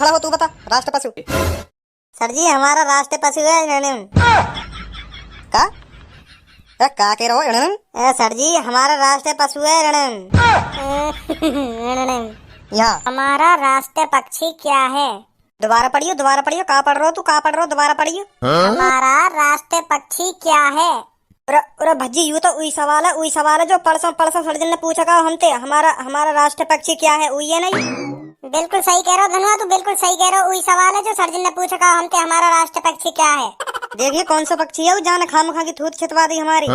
खड़ा हो, तू बता राष्ट्र पशु। सर जी हमारा राष्ट्र पशु है रणन। का का कह रहे हो रणन? सर जी हमारा राष्ट्र पशु है रणन। यहाँ हमारा राष्ट्र पक्षी क्या है? दोबारा पढ़ियो, का पढ़ रहे हो तू, का पढ़ रहे हो, दोबारा पढ़ियो। हमारा राष्ट्र पक्षी क्या है? अरे भज्जी यू तो उई सवाल है जो परसों सर्जन ने पूछा का हमते, हमारा राष्ट्र पक्षी क्या है, उई है नहीं। बिल्कुल सही कह रहे हो धनवा, तू बिल्कुल सही कह रहे हो। वही सवाल है जो सर्जन ने पूछा का हमसे, हमारा राष्ट्र पक्षी क्या है। देखिए कौन सा पक्षी है वो, जान खामखा की थूत छितवा दी हमारी।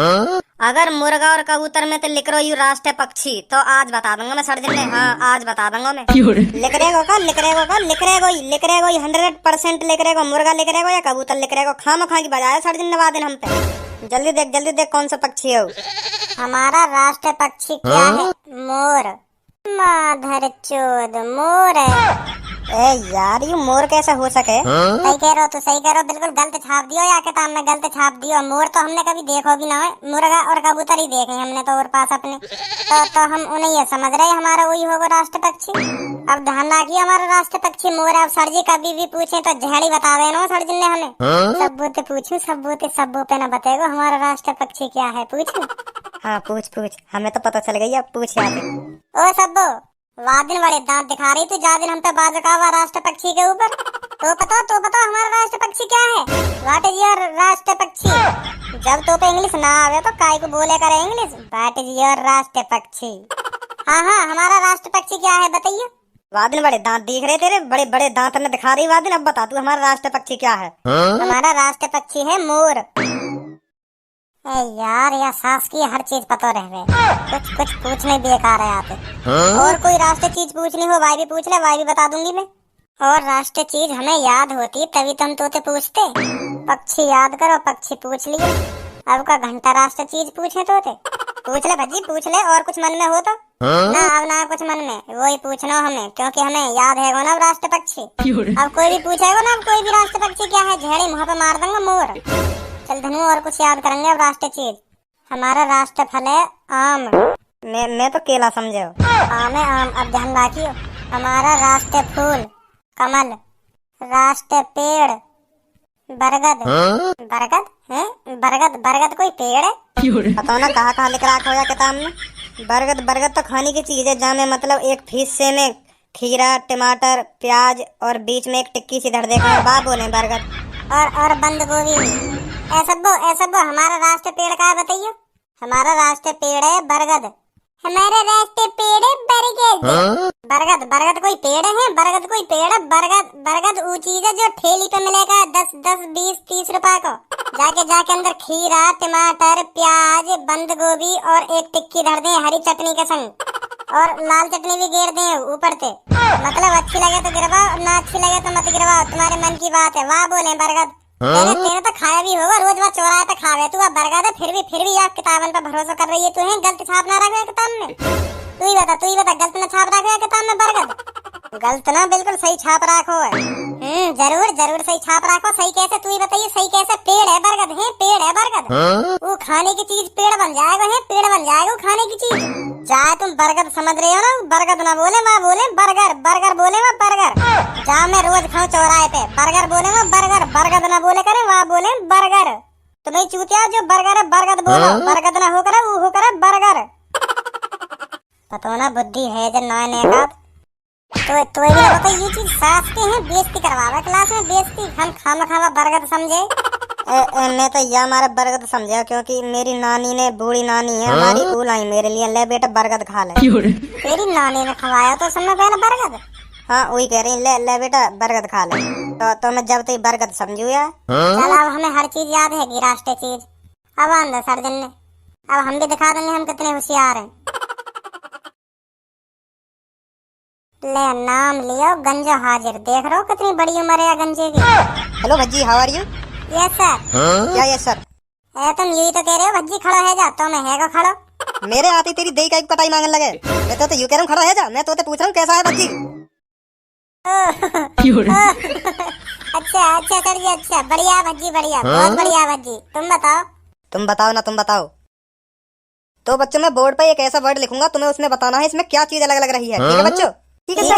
अगर मुर्गा और कबूतर में तो लिख रहा यू राष्ट्र पक्षी, तो आज बता दूंगा मैं सर्जन ने। हाँ आज बता दूंगा मैं। लिख रहेगा 100% लिख रहेगा, मुर्गा लिख रहेगा या कबूतर लिख रहेगा। खामखा की बजाय सर्जन ने वादन हम पे। जल्दी देख कौन सा पक्षी है वो। हमारा राष्ट्र पक्षी क्या है? मोर। माधर चोद मोर है। ए यार ये मोर कैसे हो सके? सही कह रहे हो, तो सही कह रहे हो, बिल्कुल गलत छाप दियो या किताब में गलत छाप दियो। मोर तो हमने कभी देखो भी ना है, मुर्गा और कबूतर ही देखे हमने तो और पास अपने। तो हम उन्हें ये समझ रहे हमारा वही होगा राष्ट्र पक्षी। अब ध्यान रखिए हमारा राष्ट्र पक्षी मोर है। अब सर जी कभी भी पूछे तो झेड़ी बता देना सर जी ने हमें। सबूत पूछू, सबूत पे न बताएगा हमारा राष्ट्र पक्षी क्या है, पूछू। हाँ पूछ हमें तो पता चल गई, अब पूछ याद। ओ सब्बो वादिन बड़े दांत दिखा रही तू, जा दिन हम पे बाजकावा राष्ट्र पक्षी के ऊपर। तो बताओ हमारा राष्ट्र पक्षी क्या है? व्हाट इज योर राष्ट्र पक्षी? जब तो पे इंग्लिश ना आवे तो काय को बोले करे इंग्लिश। व्हाट इज योर राष्ट्र पक्षी? हाँ हमारा राष्ट्र पक्षी क्या है बताइए। वादिन बड़े दांत दिख रहे तेरे, बड़े दांत ने दिखा रही वादिन। अब बता तू हमारा राष्ट्र पक्षी क्या है? हमारा राष्ट्र पक्षी है मोर। यार या सास की हर चीज पता रहे, कुछ पूछने बेकार है आते। और कोई राष्ट्र चीज पूछनी हो भाई भी पूछ ले, भाई भी बता दूंगी मैं। और राष्ट्र चीज हमें याद होती तभी तो हम तोते पूछते। पक्षी याद करो, पक्षी पूछ लिए। अब का घंटा राष्ट्र चीज पूछे तोते? पूछ ले भज्जी पूछ ले, और कुछ मन में हो तो। ना अब ना कुछ मन में, वही पूछना हमें, क्योंकि हमें याद है वो ना राष्ट्र पक्षी। अब कोई भी पूछेगा ना, अब कोई भी राष्ट्र पक्षी क्या है, झेड़ी मुँह पे मार दूंगा मोर। चल धनु और कुछ याद करेंगे। अब राष्ट्र चीज हमारा राष्ट्र फल है आम। मैं तो केला समझे। आम है आम। अब ध्यान रखियो हमारा राष्ट्र फूल कमल। राष्ट्र पेड़ बरगद। बरगद कोई पेड़ है? बताओ ना कहाँ लिख रखा हो किताब में। बरगद तो खाने की चीज है, जहाँ में मतलब एक हिस्से में खीरा टमाटर प्याज और बीच में एक टिक्की सी धर देकर बाप बोले बरगद। और बंद गोभी। ऐसा वो हमारा राष्ट्र पेड़ का है बताइए। हमारा राष्ट्र पेड़ है बरगद। हमारा राष्ट्र पेड़ है बरगद। बरगद कोई पेड़ है? बरगद कोई पेड़ है? बरगद वो चीज है जो ठेली पे मिलेगा 10 20 30 रुपए को। जाके अंदर खीरा टमाटर प्याज बंद गोभी और एक टिक्की धर दे हरी चटनी के संग, और लाल चटनी भी घेर दे ऊपर से। मतलब अच्छी लगे तो गिरवाओ, ना अच्छी लगे तो मत गिरवाओ, तुम्हारे मन की बात है। वाह बोले बरगद। तेरे तो खाया भी होगा, रोज वहाँ चौराहे पे खावे तू। अब बरगद है फिर भी आप किताबन पे भरोसा कर रही है तू है। गलत छाप ना रखे किताब में। तू ही बता गलत ना छाप रखे किताब में बरगद? गलत ना, बिल्कुल सही छाप रखो है। जरूर सही छाप रखो। सही कैसे तू ही बताइए, सही कैसे? पेड़ है बरगद है, पेड़ है बरगद। वो खाने की चीज पेड़ बन जाएगा है, पेड़ बन जाएगा वो खाने की चीज। चाहे तुम बरगद समझ रहे हो ना, बरगद ना बोले माँ बोले बर्गर बोले माँ बर्गर। जहाँ मैं रोज खाऊं चौराहे पे बर्गर बोले माँ बरगद ना बोले करे वहाँ बोले बर्गर। तुम्हें चूतिया जो बर्गर है बरगद बोलो, बरगद ना हो करे वो हो करे बर्गर। पता ना बुद्धि है जो नए का। तो ये बताओ ये चीज सास के हैं, बेइज्जती करवावे क्लास में बेइज्जती। हम खामा बरगद समझे। मैं तो यह हमारा बरगद समझा, क्योंकि मेरी नानी ने, बूढ़ी नानी है हमारी, वो लाई मेरे लिए, ले बेटा बरगद खा ले। तेरी नानी ने खवाया तो सुनना पहले बरगद। हाँ वही कह रही, ले बेटा बरगद खा ले। तो मैं जब तक बरगद समझू यार। चल अब हमें हर चीज याद है कि राष्ट्रीय चीज। अब आंदा सर्जन ने, अब हम भी दिखा देंगे हम कितने होशियार हैं। ले नाम लियो गंजो हाजिर। देख रहे हो कितनी बड़ी उम्र है गंजे की। Hello Bhajji how are you? Yes sir. क्या यस सर? तुम यही तो कह रहे हो भज्जी खड़ो है जा, तो मैं है को खड़ो। मेरे आती तेरी देई का एक पटाई मांगने लगे। मैं तो यू कह रहा हूँ खड़ा है जा, मैं तो पूछ रहा हूँ कैसा है भज्जी। अच्छा सर जी अच्छा, बढ़िया भज्जी बढ़िया, बहुत बढ़िया भज्जी। तुम बताओ। तो बच्चों मैं बोर्ड पे एक ऐसा वर्ड लिखूंगा, तुम्हें उसमें बताना है इसमें क्या चीज अलग अलग रही है। ठीक है बच्चों? ठीक है सर।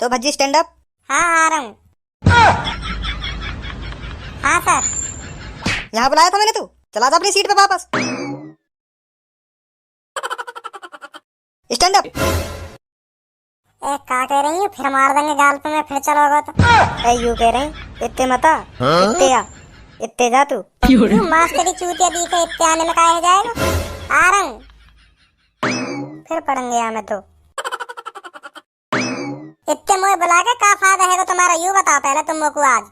तो भज्जी स्टैंड अप। हाँ आ रहा हूँ। हाँ सर। यहाँ बुलाया था मैंने, तू चला जा अपनी सीट पे वापस। Stand up. क्या कह रही हूँ, फिर मार देंगे गाल पे मैं, फिर चलोगा तो। यू कह रहे हैं इतने मता, इतने आ, इतने जा तू। मास्टरी चूतिया दिखे, इतने आने में काहे जाएगा। आ रहा हूँ। फिर पढ़ेंगे यहाँ में तो। इतने मुझे बुला के क्या फायदा है तुम्हारा, यू बताओ पहले तुम को आज।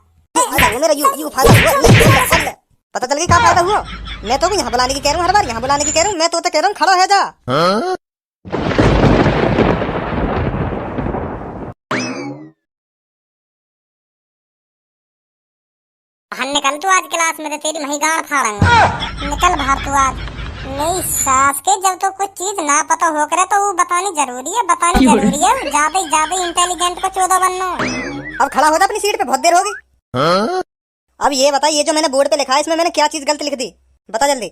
मेरा यू फायदा हुआ, पता चल गई क्या फायदा हुआ। मैं तो भी यहाँ बुलाने की कह रहा हूँ, हर बार यहाँ बुलाने की कह रहा हूँ। मैं तो कह रहा हूँ खड़ा है जा। बाहर निकल तू आज क्लास में, तेरी मही गाड़ फाड़ेंगे। निकल बाहर तू आज। नहीं सास के, जब तो कुछ चीज ना पता हो करे तो वो बतानी जरूरी है, बतानी जरूरी है। ज्यादा इंटेलिजेंट को 14 बनना। अब खड़ा हो जा अपनी सीट पे, बहुत देर हो गई। अब ये बता, ये जो मैंने बोर्ड पे लिखा है इसमें मैंने क्या चीज गलत लिख दी, बता जल्दी।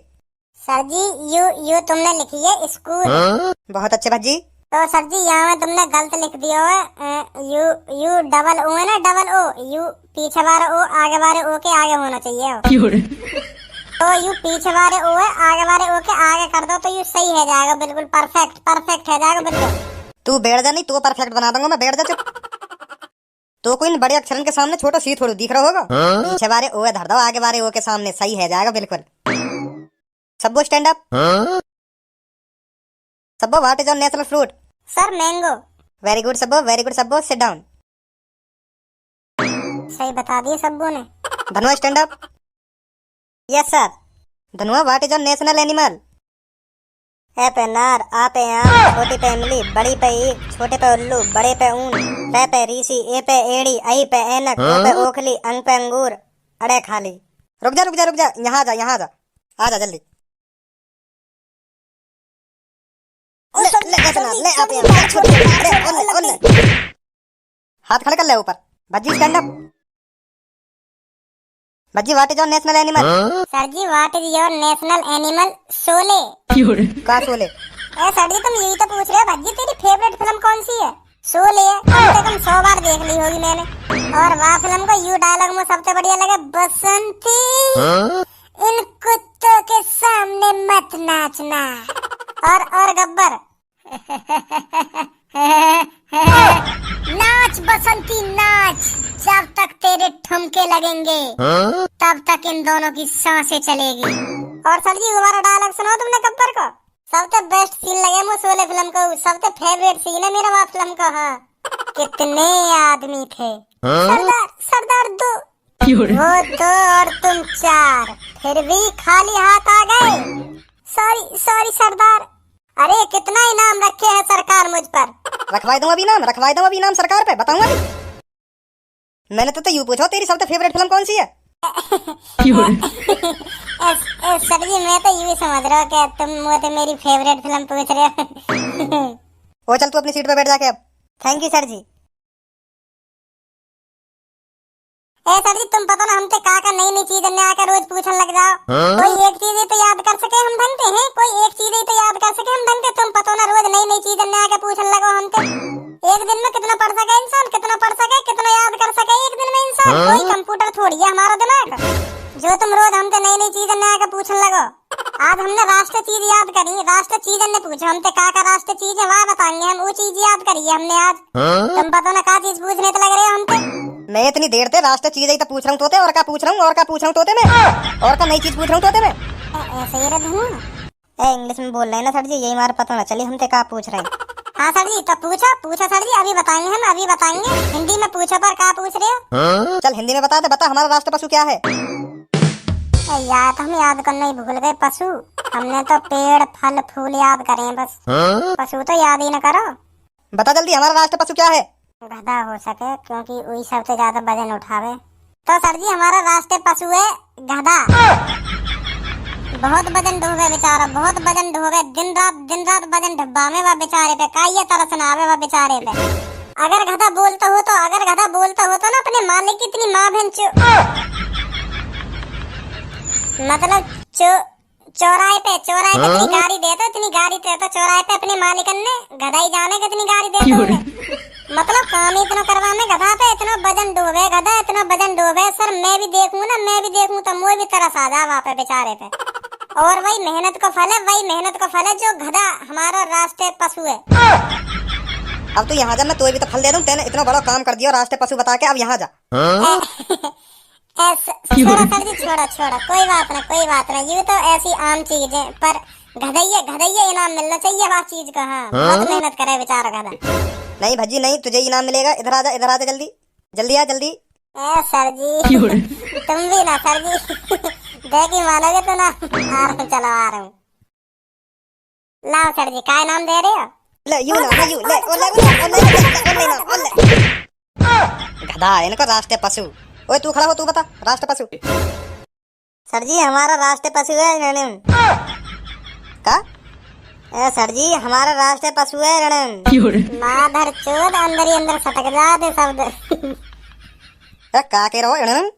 सर जी यू तुमने लिखी है स्कूल। बहुत अच्छे भज्जी। तो सर जी यहाँ में तुमने गलत लिख दिया है। यू डबल ओ है ना, डबल ओ। यू पीछे वाले ओ, आगे वाले ओ के आगे होना चाहिए। तो यू पीछे वाले ओ है, आगे वाले ओ के आगे कर दो तो यू सही है जाएगा, बिल्कुल परफेक्ट है जाएगा बिल्कुल। तू बैठ जा, नहीं तो परफेक्ट बना दूंगा मैं, बैठ जा चुप। तो कोई बड़े अक्षरन के सामने छोटा सी थोड़ी दिख रहा होगा। पीछे वाले ओ है धर दो, आगे वाले ओ के सामने, सही है जाएगा बिल्कुल। Sabo stand up. Sabo what is your national fruit? Sir mango. Very good Sabo, very good Sabo, sit down. सही बता दिए सबो ने। Dhanua stand up. Yes sir. Dhanua what is your national animal? ए पे नार, आ पे आम, छोटी पे इमली, बड़ी पे ईख, छोटे पे उल्लू, बड़े पे ऊन, पे ऋषि, ए पे एड़ी, आई पे ऐनक, ओ पे ओखली, अंग पे अंगूर, अड़े खाली। रुक जा, यहाँ जा, आ जा जल्दी। हाथ खड़े कर ले ऊपर। Bhajji stand up. Bhajji what is your national animal? Sir ji what is your national animal? Sholay. का शोले? सर जी तुम यही तो पूछ रहे हो। भज्जी तेरी फेवरेट फिल्म कौन सी है? शोले है, कम से कम 100 बार देख ली होगी मैंने। और वह फिल्म को यू डायलॉग में सबसे बढ़िया लगा, बसंती इन कुत्तों के सामने मत नाचना। और गब्बर नाच बसंती नाच, जब तक तेरे ठुमके लगेंगे तब तक इन दोनों की सांसें चलेगी। और सर जी दोबारा डायलॉग सुनाओ तुमने गब्बर को। सबसे बेस्ट सीन लगे मुझे शोले फिल्म को, सबसे फेवरेट सीन है मेरा वह फिल्म का। हाँ कितने आदमी थे सरदार 2, वो 2 और तुम 4, फिर भी खाली हाथ आ गए। सॉरी सरदार। अरे कितना इनाम रखे है सरकार मुझ पर। रखवाई दूं अभी नाम सरकार पे, बताऊंगा नहीं। मैंने तो यूं पूछा तेरी सबसे फेवरेट फिल्म कौन सी है? सर जी मैं तो यूं समझ रहा हूँ कि तुम मुझे मेरी फेवरेट फिल्म पूछ रहे हो। वो चल तू अपनी सीट पे बैठ जाके अब। Thank you sir ji. Sir ji तुम पता ना हमसे का नई चीज आकर रोज पूछने लग जाओ। कोई एक चीज तो याद कर सके हम ढंग से हैं, कोई एक चीज तो याद कर सके हम ढंग से। तुम पता ना रोज नई चीज आकर पूछने लगो हमसे। एक दिन में कितना पढ़ सके इंसान, कितना पढ़ सके, कितना याद कर सके एक दिन में इंसान। कोई कंप्यूटर थोड़ी है हमारा दिमाग, जो तुम रोज हमसे नई चीज आकर पूछने लगो। आज हमने राष्ट्र चीज याद करी, राष्ट्र चीज ने पूछा हमसे का राष्ट्र चीज है, वहाँ बताएंगे हम। वो चीज याद करी है हमने आज। तुम पता ना का चीज पूछने तो लग रहे हो हमसे। मैं इतनी देर से राष्ट्र चीज ही तो पूछ रहा हूँ तोते, और क्या पूछ रहा हूँ तोते में, और क्या नई चीज पूछ रहा हूँ तोते में। ऐसे ही रहूँ। इंग्लिश में बोल रहे हैं ना सर जी, यही हमारा पता ना चलिए हमसे क्या पूछ रहे हैं। हाँ सर जी तो पूछा सर जी, अभी बताएंगे हम, अभी बताएंगे। हिंदी में पूछो पर क्या पूछ रहे हो? चल हिंदी में बता दे, बता हमारा राष्ट्र पशु क्या है? यार तो हम याद करना ही भूल गए। पशु हमने तो पेड़ फल फूल याद करे हैं बस। पशु तो याद ही न करो। बता जल्दी हमारा राष्ट्र पशु क्या है? गधा हो सके, क्योंकि वही सबसे ज्यादा वजन उठावे। तो सर जी हमारा राष्ट्रीय पशु है गधा। बहुत वजन ढोवे बेचारा, बहुत वजन ढोवे। दिन रात वजन ढब्बा में वह बेचारे पे काइया तरस ना आवे वह बेचारे पे। अगर गधा बोलता हो तो ना अपने मालिक की इतनी माँ बहन मतलब चौराहे पे इतनी गाड़ी दे तो चौराहे पे अपने मालिकन ने गधाई जाने कितनी गाड़ी दे तो मतलब काम ही इतना करवाने गधा पे इतना वजन डूबे सर मैं भी देखूं तो मुझे भी तरस आ जा वहाँ पे बेचारे पे। और वही मेहनत को फल है जो गधा हमारा राष्ट्रीय पशु है। अब तू यहाँ जा, मैं तुझे भी तो फल दे दूं। तेने इतना बड़ा काम कर दिया राष्ट्रीय पशु बता के, अब यहाँ जा। छोड़ा सर जी, छोड़ा कोई बात ना ये तो ऐसी आम चीज है, पर गधैया इनाम मिलना चाहिए वह चीज का। हाँ बहुत मेहनत करे बेचारा गधा। नहीं भज्जी नहीं, तुझे इनाम मिलेगा। इधर आ जा जल्दी आ जल्दी। ए सर जी तुम भी ना सर जी देखी मानोगे तो ना। आ रहा हूँ लाओ सर जी, क्या इनाम दे रहे हो? ले यू ना यू ले गधा इनको राष्ट्रीय पशु। ओए तू खड़ा हो, तू बता राष्ट्रीय पशु। सर जी हमारा राष्ट्रीय पशु है रणम। का सर जी हमारा राष्ट्रीय पशु है रणम। माधर चोद अंदर ही अंदर सटक जाते शब्द। का कह रहे हो रणम?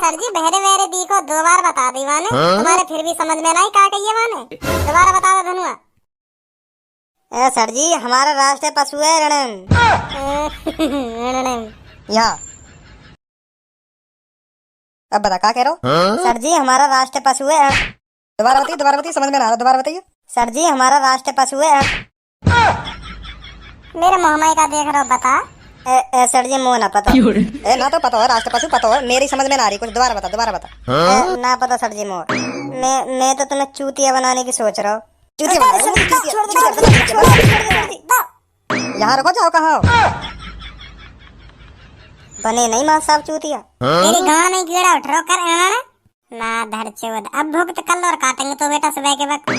सर जी बहरे दी को 2 बार बता दी वाने। तुम्हारे फिर भी समझ में नहीं का कहिए वाने, दोबारा बता दो धनुआ। सर जी हमारा राष्ट्रीय पशु है रणम। यहाँ अब बता का कह रहे हो? सर जी हमारा राष्ट्रीय पशु है। दोबारा बताइए समझ में ना आ रहा, दोबारा बताइए। सर जी हमारा राष्ट्रीय पशु है। मेरे मोहमाई का देख रहा हो, बता। सर जी मुँह ना पता। ना तो पता हो राष्ट्रीय पशु पता हो, मेरी समझ में ना आ रही कुछ। दोबारा बता। ना पता सर जी मुँह। मैं तो तुम्हें चूतिया बनाने की सोच रहा हूँ। यहाँ रखो, जाओ कहाँ बने नहीं माँ साहब चूतिया। तेरी गाँव नहीं कीड़ा उठ रहा कर ना धर चोद। अब भुगत कल और काटेंगे तो बेटा सुबह के वक्त।